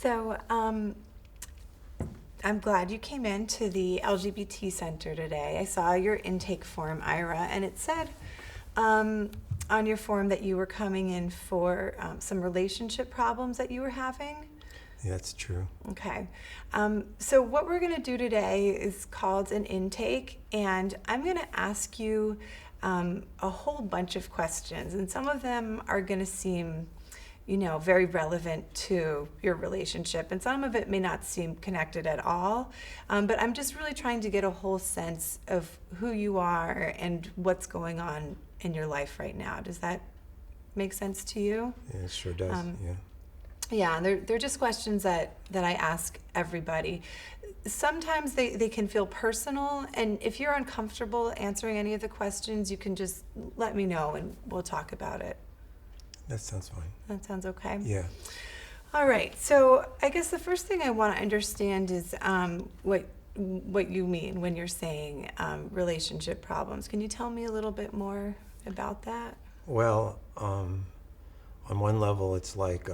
So, I'm glad you came in to the LGBT Center today. I saw your intake form, Ira, and it said on your form that you were coming in for some relationship problems that you were having. Yeah, that's true. Okay. So what we're going to do today is called an intake, and I'm going to ask you a whole bunch of questions, and some of them are going to seem, very relevant to your relationship, and some of it may not seem connected at all. But I'm just really trying to get a whole sense of who you are and what's going on in your life right now. Does that make sense to you? Yeah, it sure does. Yeah. Yeah, they're just questions that I ask everybody. Sometimes they can feel personal, and if you're uncomfortable answering any of the questions, you can just let me know and we'll talk about it. That sounds fine. That sounds okay? Yeah. All right, so I guess the first thing I want to understand is what you mean when you're saying relationship problems. Can you tell me a little bit more about that? Well, on one level, it's like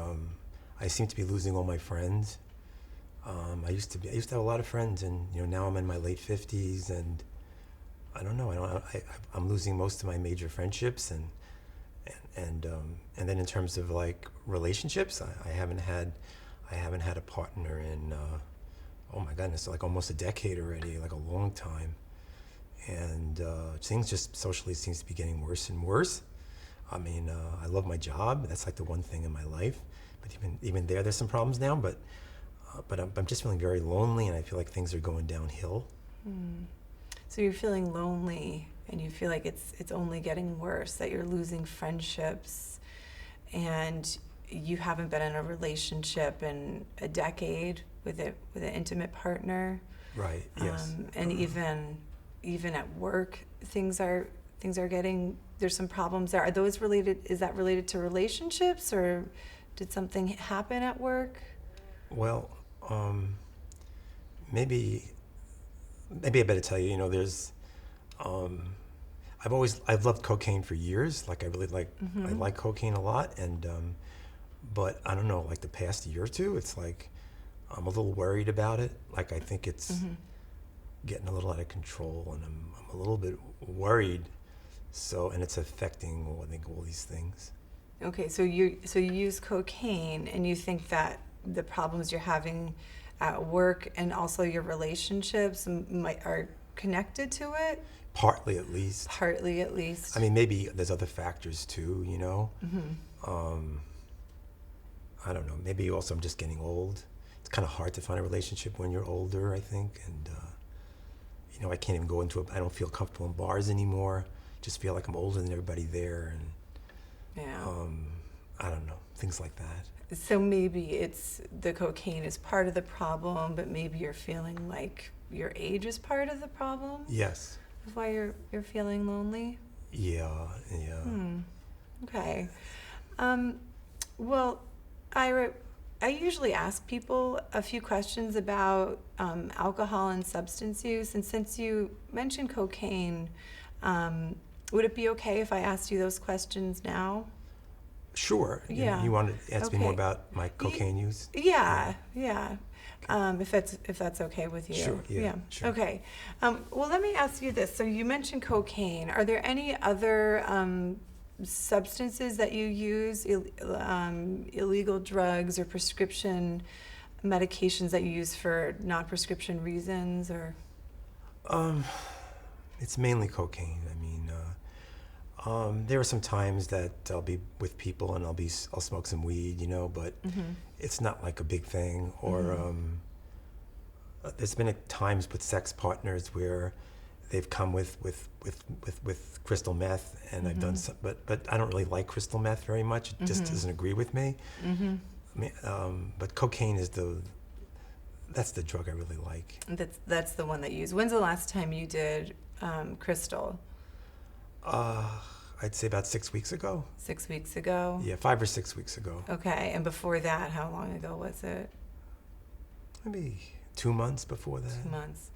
I seem to be losing all my friends. I used to have a lot of friends, and now I'm in my late 50s, and I don't know. I'm losing most of my major friendships, and then in terms of like relationships, I haven't had a partner in oh my goodness, like almost a decade already, like a long time, and things just socially seems to be getting worse and worse. I mean, I love my job. That's like the one thing in my life. But even there's some problems now. But I'm just feeling very lonely, and I feel like things are going downhill. So you're feeling lonely, and you feel like it's only getting worse. That you're losing friendships, and you haven't been in a relationship in a decade with an intimate partner. Right. Yes. And even at work, things are getting. There's some problems there. Are those related? Is that related to relationships, or did something happen at work? Well, maybe I better tell you. There's I've loved cocaine for years. Like I really like I like cocaine a lot, and but I don't know. Like the past year or two, it's like I'm a little worried about it. Like I think it's getting a little out of control, and I'm a little bit worried. So, and it's affecting, I think, all these things. Okay, so you use cocaine, and you think that the problems you're having at work and also your relationships are connected to it? Partly, at least. Partly, at least. I mean, maybe there's other factors too. I don't know. Maybe also I'm just getting old. It's kind of hard to find a relationship when you're older, I think, and I can't even go into I don't feel comfortable in bars anymore. Just feel like I'm older than everybody there, and I don't know, things like that. So maybe it's the cocaine is part of the problem, but maybe you're feeling like your age is part of the problem? Yes. That's why you're feeling lonely? Yeah. Okay. Well, Ira, I usually ask people a few questions about alcohol and substance use, and since you mentioned cocaine, would it be okay if I asked you those questions now? Sure. Yeah. You want to ask me more about my cocaine use? Yeah. If that's okay with you. Sure. Yeah. Sure. Okay. Well, let me ask you this. So you mentioned cocaine. Are there any other substances that you use, illegal drugs or prescription medications that you use for non-prescription reasons, or? It's mainly cocaine. I mean, there are some times that I'll be with people and I'll smoke some weed, but it's not like a big thing. Or there's been times with sex partners where they've come with crystal meth, and I've done some, but I don't really like crystal meth very much. It just doesn't agree with me. I mean, but cocaine is that's the drug I really like. That's the one that you use. When's the last time you did crystal? I'd say about 6 weeks ago. 6 weeks ago? Yeah, 5 or 6 weeks ago. Okay, and before that, how long ago was it? Maybe 2 months before that. 2 months.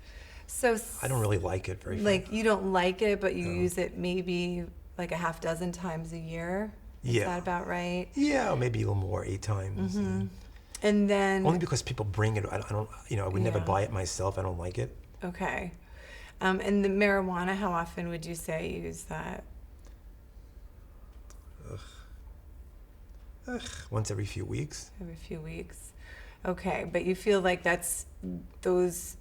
So I don't really like it very much. Like, you don't like it, but you use it maybe like a half dozen times a year? Is that about right? Yeah, or maybe a little more, 8 times. And then Only because people bring it. I don't I would never Yeah. buy it myself. I don't like it. okay. And the marijuana, how often would you say you use that? Once every few weeks. Every few weeks. Okay, but you feel like those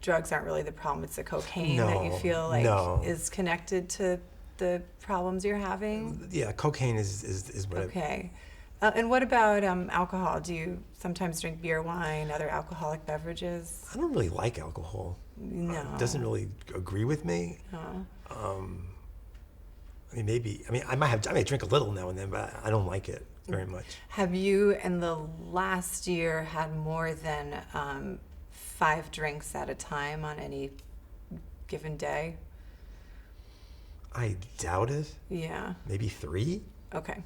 drugs aren't really the problem. It's the cocaine that you No, feel like no. is connected to the problems you're having. Yeah, cocaine is what Okay. And what about alcohol? Do you sometimes drink beer, wine, other alcoholic beverages? I don't really like alcohol. No. It doesn't really agree with me. No. I mean, I may drink a little now and then, but I don't like it very much. Have you, in the last year, had more than 5 drinks at a time on any given day? I doubt it. Yeah. Maybe 3, Okay.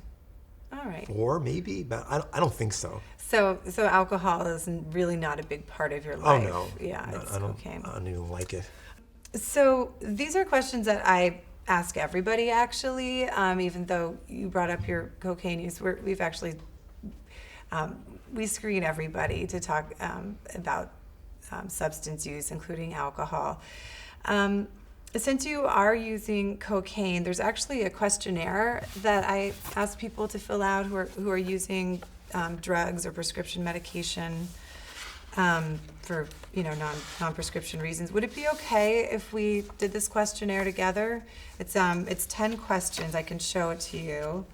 All right. 4, maybe, but I don't think so. So alcohol is really not a big part of your Oh life. no. Yeah, No, it's I don't even like it. So these are questions that I ask everybody, actually. Even though you brought up your cocaine use, we've actually we screen everybody to talk about substance use, including alcohol. Since you are using cocaine, there's actually a questionnaire that I ask people to fill out who are using drugs or prescription medication for non-prescription reasons. Would it be okay if we did this questionnaire together? It's 10 questions. I can show it to you.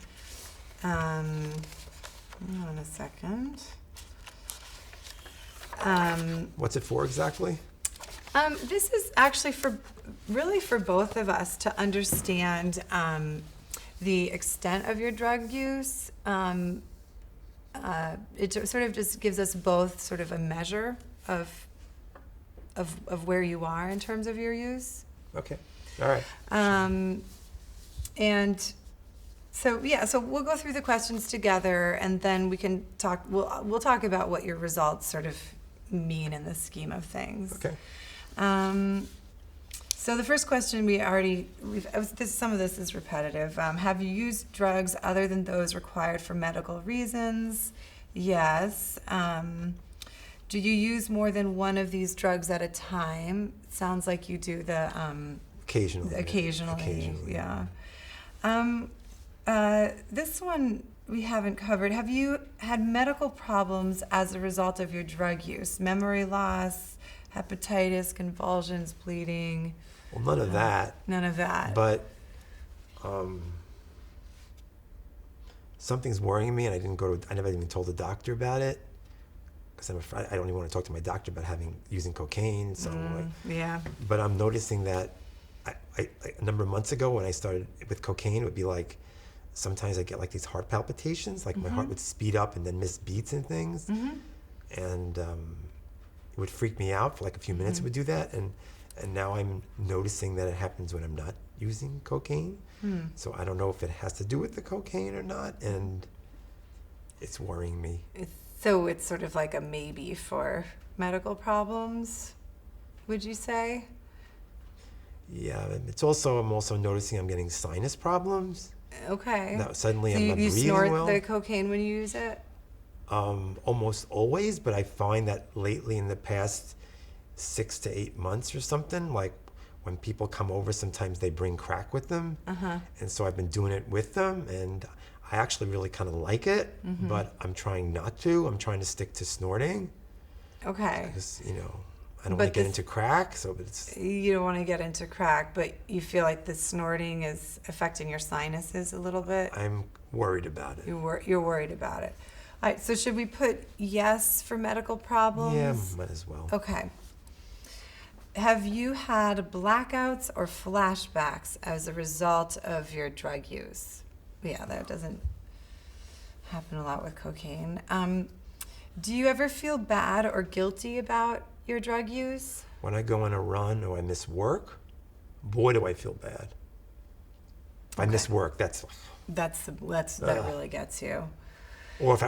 Hang on a second. What's it for exactly? This is actually for both of us to understand the extent of your drug use. It sort of just gives us both sort of a measure of where you are in terms of your use. Okay. All right. And so we'll go through the questions together, and then we can talk. We'll talk about what your results sort of mean in the scheme of things. Okay. So the first question some of this is repetitive. Have you used drugs other than those required for medical reasons? Yes. Do you use more than one of these drugs at a time? It sounds like you do the Occasionally. Occasionally. Yeah. This one we haven't covered. Have you had medical problems as a result of your drug use? Memory loss, hepatitis, convulsions, bleeding? Well, none of that. None of that. But something's worrying me, and I never even told the doctor about it because I'm afraid. I don't even want to talk to my doctor about using cocaine. So yeah. But I'm noticing that a number of months ago when I started with cocaine, it would be like sometimes I get like these heart palpitations, like my heart would speed up and then miss beats and things, and it would freak me out for like a few minutes. It would do that, and now I'm noticing that it happens when I'm not using cocaine. So I don't know if it has to do with the cocaine or not, and it's worrying me. So it's sort of like a maybe for medical problems, would you say? Yeah, I'm also noticing I'm getting sinus problems. Okay. Now suddenly So I'm not you breathing snort well. the cocaine when you use it? Almost always, but I find that lately in the past 6 to 8 months or something, like when people come over, sometimes they bring crack with them. And so I've been doing it with them, and I actually really kind of like it, but I'm trying not to. I'm trying to stick to snorting. Okay. Because, I don't want to get into crack, so it's... You don't want to get into crack, but you feel like the snorting is affecting your sinuses a little bit? I'm worried about it. You're worried about it. All right, so should we put yes for medical problems? Yeah, might as well. Okay. Have you had blackouts or flashbacks as a result of your drug use? Yeah, that doesn't happen a lot with cocaine. Do you ever feel bad or guilty about your drug use? When I go on a run or I miss work, boy, do I feel bad. If I miss work, that really gets you. Or if I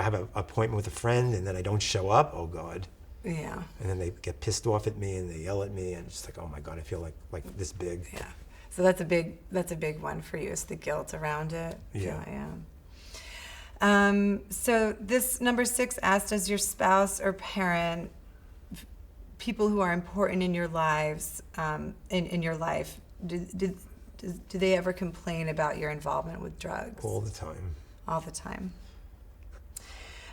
have an appointment with a friend and then I don't show up, oh God. Yeah. And then they get pissed off at me and they yell at me, and it's like, oh my God, I feel like this big. Yeah. So that's a big one for you, is the guilt around it. Yeah. So this number 6 asked, does your spouse or parent, people who are important in your lives, in your life, do they ever complain about your involvement with drugs? All the time. All the time.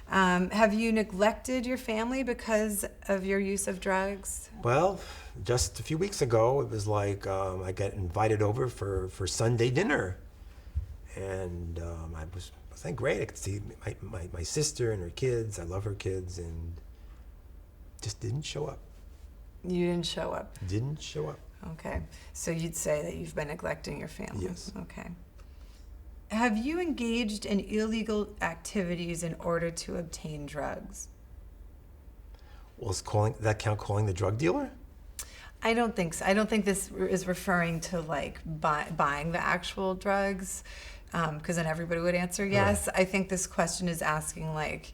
Have you neglected your family because of your use of drugs? Well, just a few weeks ago, it was like I got invited over for Sunday dinner. And I was like, great, I could see my sister and her kids. I love her kids, and just didn't show up. You didn't show up. Didn't show up. Okay. So you'd say that you've been neglecting your family. Yes. Okay. Have you engaged in illegal activities in order to obtain drugs? Well, that count calling the drug dealer? I don't think so. I don't think this is referring to like buying the actual drugs, because then everybody would answer yes. Right. I think this question is asking like,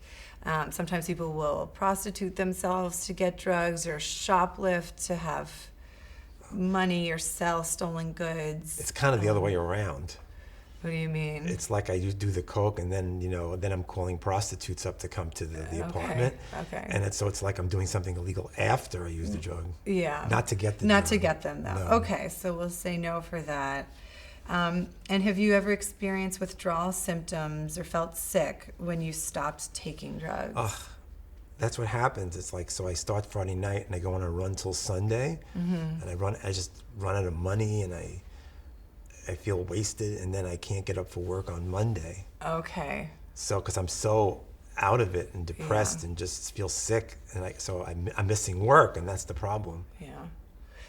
sometimes people will prostitute themselves to get drugs or shoplift to have money or sell stolen goods. It's kind of the other way around. What do you mean? It's like I do the coke, and then then I'm calling prostitutes up to come to the apartment. Okay. And so it's like I'm doing something illegal after I use the drug. Yeah. Not to get the Not drug. to get them, though. No. Okay, so we'll say no for that. And have you ever experienced withdrawal symptoms or felt sick when you stopped taking drugs? Ugh, that's what happens. It's like, so I start Friday night and I go on a run till Sunday, and I just run out of money, and I feel wasted, and then I can't get up for work on Monday. Okay. So, because I'm so out of it and depressed, Yeah. and just feel sick, and I'm missing work, and that's the problem. Yeah.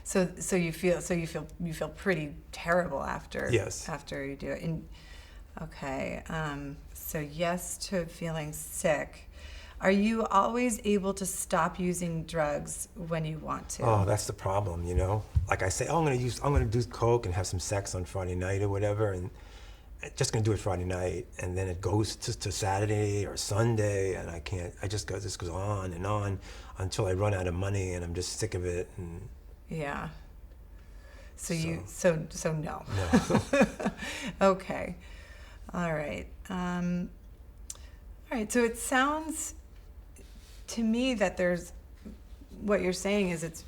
So you feel pretty terrible after. Yes. After you do it. Okay. So yes to feeling sick. Are you always able to stop using drugs when you want to? Oh, that's the problem, Like I say, I'm gonna do coke and have some sex on Friday night or whatever, and just gonna do it Friday night, and then it goes to Saturday or Sunday, and this goes on and on until I run out of money, and I'm just sick of it. And Yeah. So no. no. Okay. All right. All right. So it sounds to me that what you're saying is it's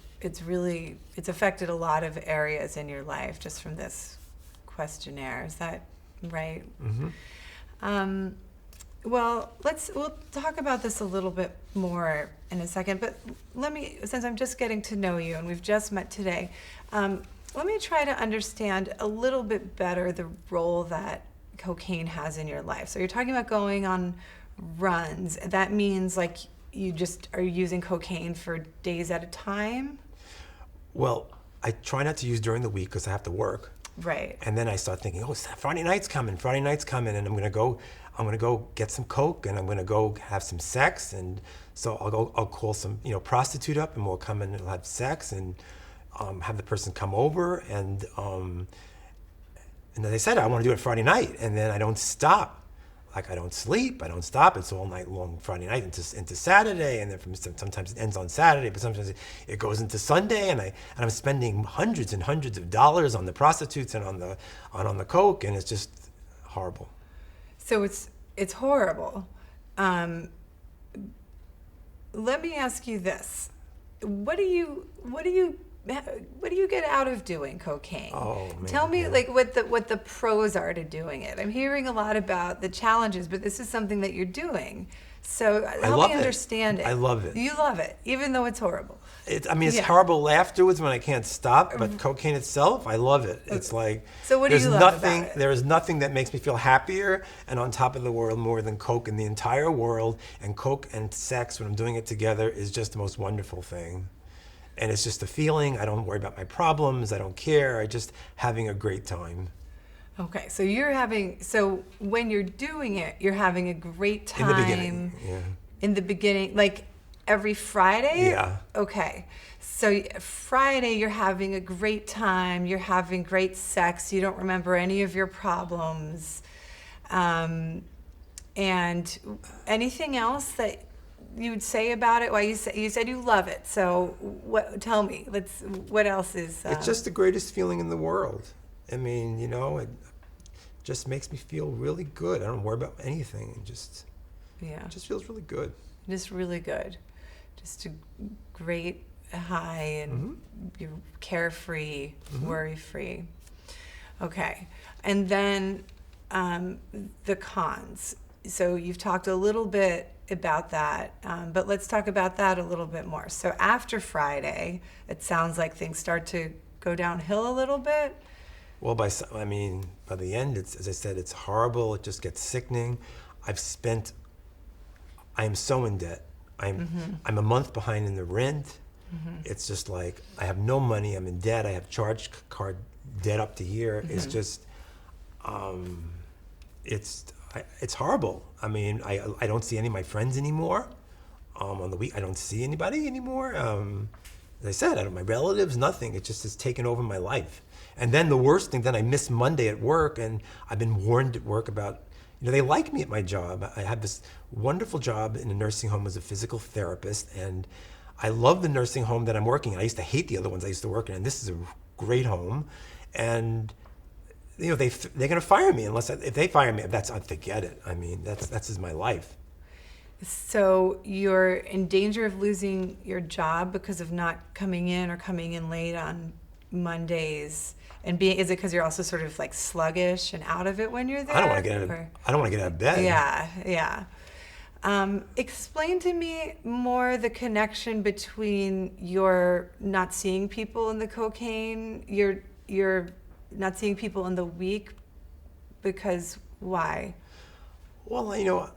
affected a lot of areas in your life just from this questionnaire. Is that right? Mm-hmm. Well, we'll talk about this a little bit more in a second, but since I'm just getting to know you and we've just met today, let me try to understand a little bit better the role that cocaine has in your life. So you're talking about going on runs. That means like you just are using cocaine for days at a time? Well, I try not to use during the week because I have to work. Right. And then I start thinking, Friday night's coming, and I'm gonna go get some coke, and I'm gonna go have some sex, and so I'll call some prostitute up, and we'll come in and we'll have sex, and have the person come over, and as I said, I want to do it Friday night, and then I don't stop. Like I don't sleep, I don't stop. It's all night long, Friday night into Saturday, and then sometimes it ends on Saturday, but sometimes it goes into Sunday, and I'm spending hundreds and hundreds of dollars on the prostitutes and on the coke, and it's just horrible. So it's horrible. Let me ask you this: what do you get out of doing cocaine? Oh, man. Tell me, Yeah. like, what the pros are to doing it. I'm hearing a lot about the challenges, but this is something that you're doing. So help me understand it. I love it. You love it, even though it's horrible. It's Yeah. horrible afterwards when I can't stop, but cocaine itself, I love it. It's like, So what do you love about it? There is nothing that makes me feel happier and on top of the world more than coke in the entire world. And coke and sex, when I'm doing it together, is just the most wonderful thing. And it's just a feeling. I don't worry about my problems. I don't care. I'm just having a great time. Okay, so when you're doing it, you're having a great time. In the beginning, yeah. In the beginning, like every Friday? Yeah. Okay. So Friday, you're having a great time. You're having great sex. You don't remember any of your problems. And anything else that you would say about it? Well, you said you love it. So tell me. What else is? It's just the greatest feeling in the world. I mean, just makes me feel really good. I don't worry about anything. And Yeah. it just feels really good. Just really good. Just a great high, and you're carefree, worry-free. Okay. And then the cons. So you've talked a little bit about that, but let's talk about that a little bit more. So after Friday, it sounds like things start to go downhill a little bit. Well, by the end, it's, as I said, it's horrible. It just gets sickening. I am so in debt. I'm a month behind in the rent. It's just like, I have no money. I'm in debt. I have charge card debt up to here. It's just, it's horrible. I mean, I don't see any of my friends anymore. On the week, I don't see anybody anymore. As I said, I don't, my relatives, nothing. It just has taken over my life. And then the worst thing, then I miss Monday at work, and I've been warned at work about, they like me at my job. I have this wonderful job in a nursing home as a physical therapist, and I love the nursing home that I'm working in. I used to hate the other ones I used to work in, and this is a great home. And they're going to fire me if they fire me. Forget it. I mean, that's just my life. So you're in danger of losing your job because of not coming in or coming in late on Mondays. And is it because you're also sort of like sluggish and out of it when you're there? I don't want to get out of bed. Yeah. Explain to me more the connection between your not seeing people in the cocaine, you're not seeing people in the week, because why? Well,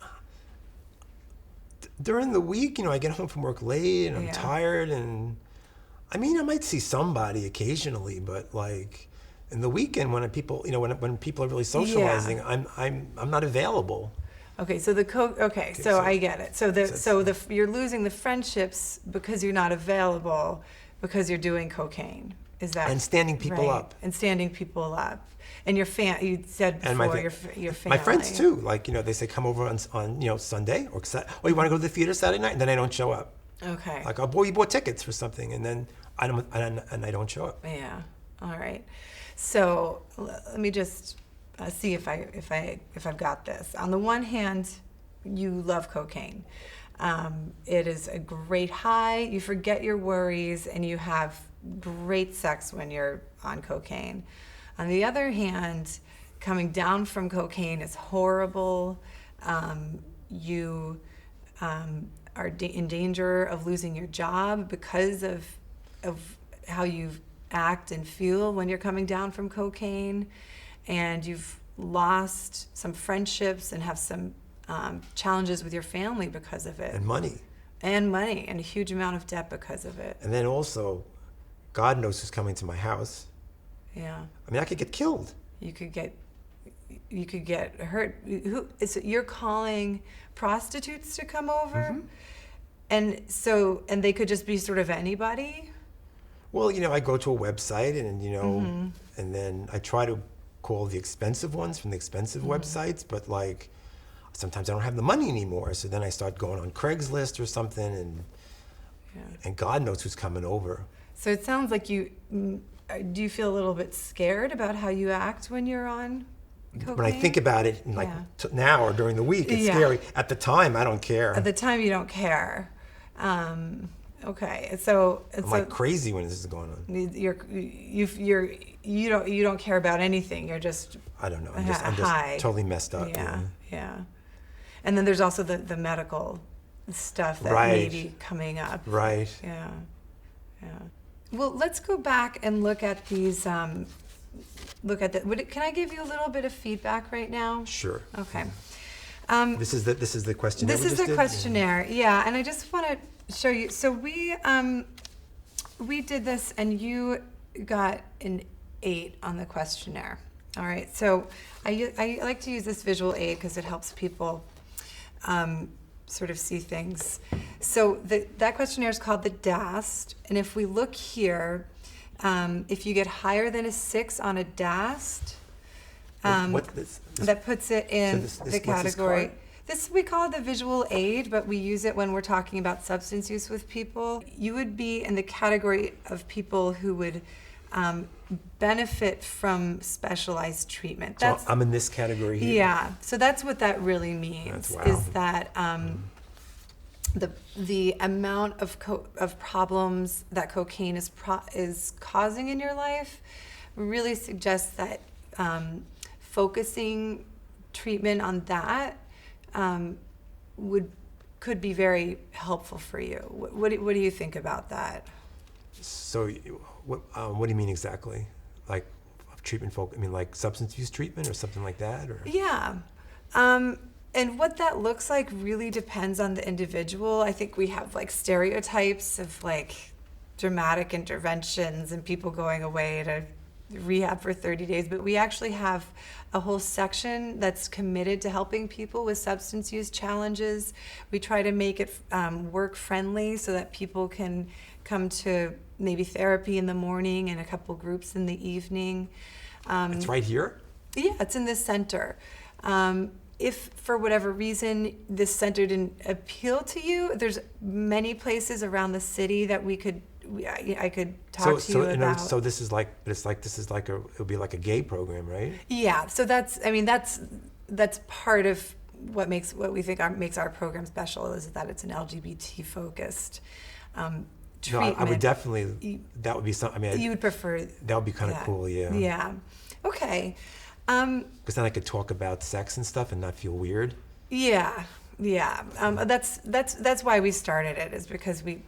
during the week, I get home from work late and I'm tired, and I might see somebody occasionally, but like in the weekend when people, when people are really socializing, I'm not available. Okay, so so I get it. So you're losing the friendships because you're not available because you're doing cocaine. Is that and standing people up? And standing people up. And you said before your family. My friends too. Like they say come over on Sunday or you want to go to the theater Saturday night, and then I don't show up. Okay. Like you bought tickets for something, and then I don't show up. Yeah. All right. So let me just see if I've got this. On the one hand, you love cocaine. It is a great high. You forget your worries, and you have great sex when you're on cocaine. On the other hand, coming down from cocaine is horrible. You are in danger of losing your job because of how you act and feel when you're coming down from cocaine, and you've lost some friendships and have some challenges with your family because of it. And money, and a huge amount of debt because of it. And then also, God knows who's coming to my house. Yeah. I could get killed. You could get hurt. You're calling prostitutes to come over? And they could just be sort of anybody? Well, I go to a website and, and then I try to call the expensive ones from the expensive websites, but like sometimes I don't have the money anymore. So then I start going on Craigslist or something, and God knows who's coming over. So it sounds like do you feel a little bit scared about how you act when you're on cocaine? When I think about it, now or during the week, it's scary. At the time, I don't care. At the time, you don't care. Okay, so I'm like crazy when this is going on. You don't care about anything. You're just I don't know. I'm just totally messed up. Yeah. And then there's also the medical stuff that may be coming up. Right. Yeah. Well, let's go back and look at these. Can I give you a little bit of feedback right now? Sure. Okay. This is the questionnaire. This is the questionnaire. Yeah, and I just want to show you. So we did this, and you got an 8 on the questionnaire. All right. So I like to use this visual aid because it helps people sort of see things. So that questionnaire is called the DAST, and if we look here, if you get higher than a 6 on a DAST, that puts it in the category. This we call it the visual aid, but we use it when we're talking about substance use with people. You would be in the category of people who would benefit from specialized treatment. So I'm in this category here? Yeah, so that's what that really means, Wow. is that the amount of problems that cocaine is causing in your life really suggests that focusing treatment on that could be very helpful for you. What do you think about that? So what do you mean exactly? Like treatment I mean like substance use treatment or something like that? Or? Yeah. And what that looks like really depends on the individual. I think we have like stereotypes of like dramatic interventions and people going away to rehab for 30 days, but we actually have a whole section that's committed to helping people with substance use challenges. We try to make it work friendly so that people can come to maybe therapy in the morning and a couple groups in the evening. It's right here? Yeah, it's in this center. If for whatever reason this center didn't appeal to you, there's many places around the city that I could talk to you about. So this is like, but it's like it'll be like a gay program, right? Yeah. So that's part of what we think makes our program special, is that it's an LGBT focused treatment. No, I would definitely. That would be something. I mean, you would prefer. That would be kind of cool. Yeah. Yeah. Okay. Because then I could talk about sex and stuff and not feel weird. Yeah. That's why we started it, is because we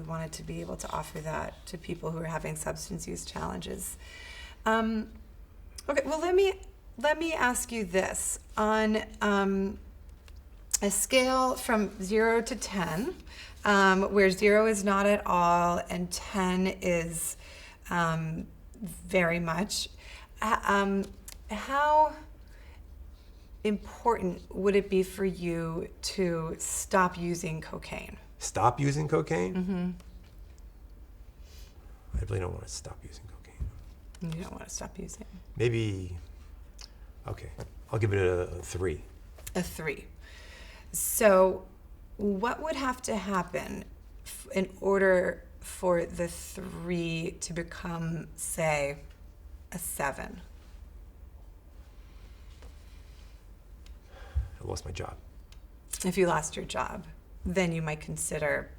wanted to be able to offer that to people who are having substance use challenges. Okay, well let me ask you this. On a scale from 0 to 10, where 0 is not at all and 10 is very much, how important would it be for you to stop using cocaine? Stop using cocaine? Mm-hmm. I really don't want to stop using cocaine. You don't want to stop using? Maybe, okay, I'll give it a 3. A 3. So what would have to happen in order for the 3 to become, say, a 7? I lost my job. If you lost your job, then you might consider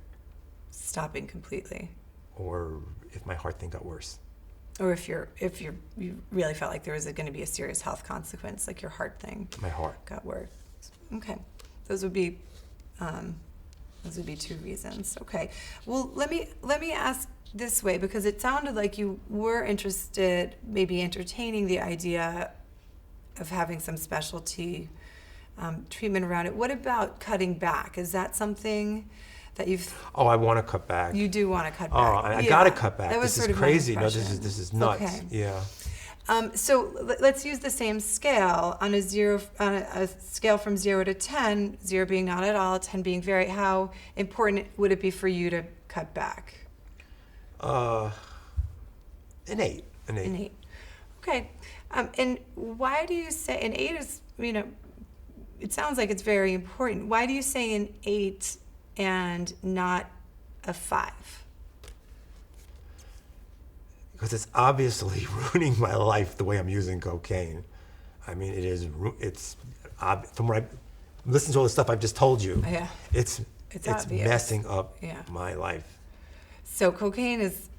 stopping completely. Or if my heart thing got worse. Or if you really felt like there was going to be a serious health consequence, like your heart thing. My heart got worse. Okay, those would be 2 reasons. Okay, well let me ask this way, because it sounded like you were interested, maybe entertaining the idea of having some specialty treatment around it. What about cutting back? Is that something that you've... Oh, I want to cut back. You do want to cut back. Oh, I got to cut back. That was this sort is of my crazy. No, impression. this is nuts. Okay. Yeah. So let's use the same scale on a scale from 0 to 10, 0 being not at all, 10 being very. How important would it be for you to cut back? An 8. An 8. Okay. And why do you say an 8 is, it sounds like it's very important. Why do you say an 8 and not a 5? Because it's obviously ruining my life the way I'm using cocaine. I mean, it's from what I listen to all the stuff I've just told you. Yeah. It's obvious. messing up my life. So cocaine is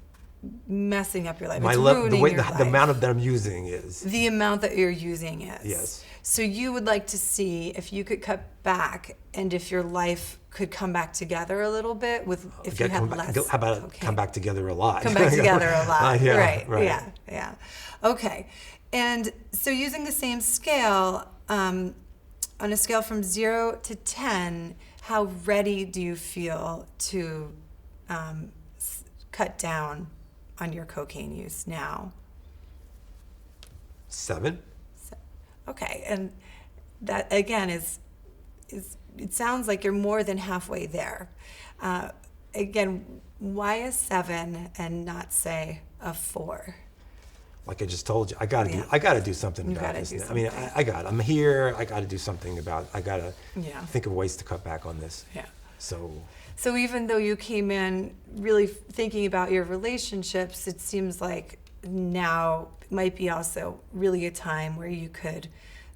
messing up your life. The amount that I'm using is. The amount that you're using is. Yes. So you would like to see if you could cut back, and if your life could come back together a little bit if you had less. How about come back together a lot? Come back together a lot. Yeah, right. Yeah. Okay. And so using the same scale, on a scale from 0 to 10, how ready do you feel to cut down on your cocaine use now? 7. Okay, and that again is it sounds like you're more than halfway there. Again, why a 7 and not say a 4? Like I just told you, I gotta do something about this. I mean, I'm here. I gotta do something about. I gotta think of ways to cut back on this. Yeah. So even though you came in really thinking about your relationships, it seems like now might be also really a time where you could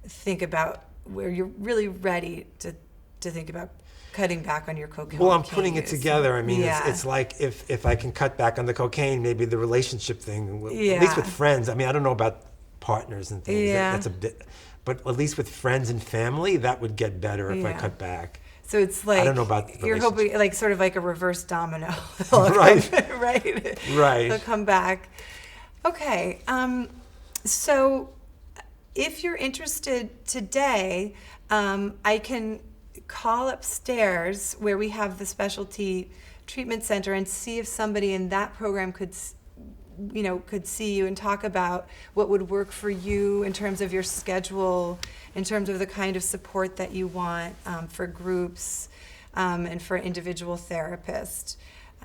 think about where you're really ready to think about cutting back on your cocaine. Well, I'm putting it use. together. I mean, Yeah. it's like if I can cut back on the cocaine, maybe the relationship thing, at Yeah. least with friends. I mean, I don't know about partners and things. Yeah. That's a bit, but at least with friends and family, that would get better if I Yeah. cut back. So it's like, I don't know about the you're relationship. hoping, like sort of like a reverse domino. Right. Right. Right. They'll come back. Okay. So if you're interested today, I can call upstairs where we have the specialty treatment center and see if somebody in that program could see you and talk about what would work for you in terms of your schedule, in terms of the kind of support that you want for groups and for individual therapists.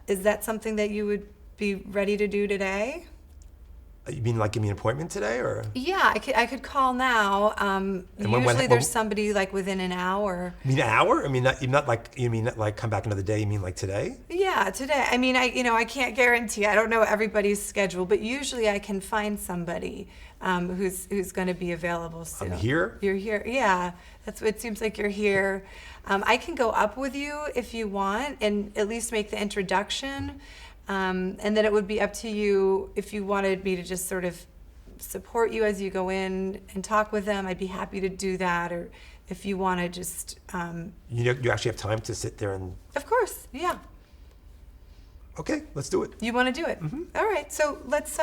Is that something that you would be ready to do today? You mean like give me an appointment today, or? Yeah, I could call now. Usually there's somebody like within an hour. You mean an hour? I mean, you mean not like come back another day? You mean like today? Yeah, today. I mean, I can't guarantee. I don't know everybody's schedule, but usually I can find somebody who's going to be available soon. I'm here? You're here. Yeah, it seems like you're here. I can go up with you if you want and at least make the introduction. And then it would be up to you if you wanted me to just sort of support you as you go in and talk with them. I'd be happy to do that. Or if you want to just... You actually have time to sit there and... Of course, yeah. Okay, let's do it. You want to do it? Mm-hmm. All right, so let's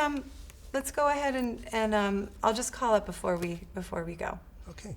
go ahead and I'll just call it before we go. Okay.